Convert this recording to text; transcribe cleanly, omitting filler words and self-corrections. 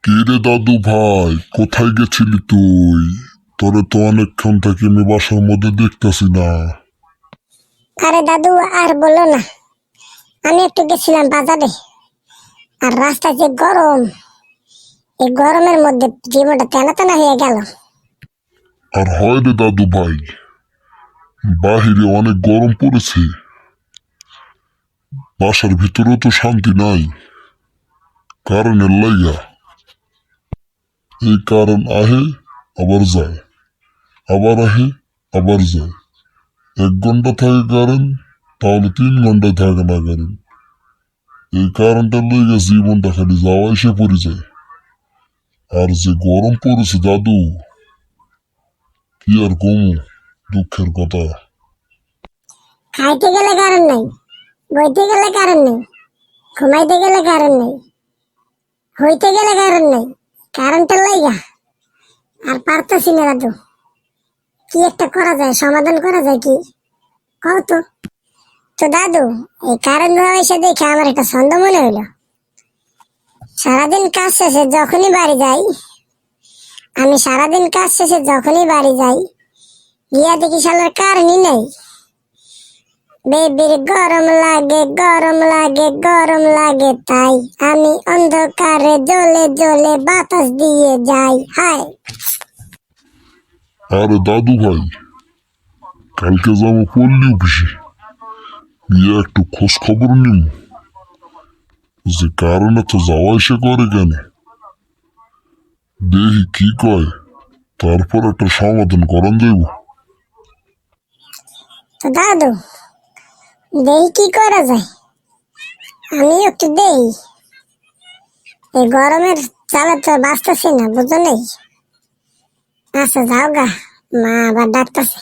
কি রে দাদু ভাই, কোথায় গেছিলি তুই? তোরে তো অনেকক্ষণ থেকে আমি বাসার মধ্যে দেখতেছি না। আরে দাদু, আর বলো না। আমি একটু গেছিলাম বাজারে। আর রাস্তায় যে গরম, এই গরমের মধ্যে জীবনটা তেনা তেনা হয়ে গেল। আর হয় রে দাদু ভাই, বাহিরে অনেক গরম পড়েছে, বাসার ভিতরেও তো শান্তি নাই কারেন্টের লাইগা। এই কারেন্ট আহে আবার যায়, আবার আহে আবার যায়। 1 ঘন্টা থাকে কারেন্ট, তাহলে 3 ঘন্টায় থাকে না কারেন্ট। এই কারেন্টের লাইগা জীবনটা খালি যাওয়া এসে পড়ে যায়। আর যে গরম পড়েছে দাদু, কি আর কমু, দুঃখের কথা। খাইতে গেলে কারেন্ট নাই, বইতে গেলে কারেন্ট নেই, ঘুমাইতে গেলে কারেন্ট নেই, হইতে গেলে কারেন্ট নেই। কারেন্টের লাইগা আর পারতেছি না দাদু। কি একটা করা যায়, সমাধান করা যায় কি, কও তো। তো দাদু, এই কারেন্ট এসে দেখে আমার একটা ছন্দ মনে হইলো। সারাদিন কাজ শেষে যখনই বাড়ি যাই, গিয়া দেখি শালার কারেন্টই নেই। বেবির গরম লাগে, গরম লাগে, গরম লাগে, তাই আমি অন্ধকারে জ্বলে জ্বলে বাতাস দিয়ে যাই। হায় আরে দাদু ভাই, কালকে যাবো পল্লী অফিসে, গিয়ে একটু খোঁজ খবর নিম যে কারণে তো যাওয়া এসে করে কেন, দেখি কি কয়, তারপর একটা সমাধান করন যাইব। তো দাদু, দেখি কি করা যায়, আমি একটু দেই। এই গরমের জ্বালা তো বাঁচতেছি না, বুঝো নেই। আচ্ছা যাও গা, মা আবার ডাকতেছে।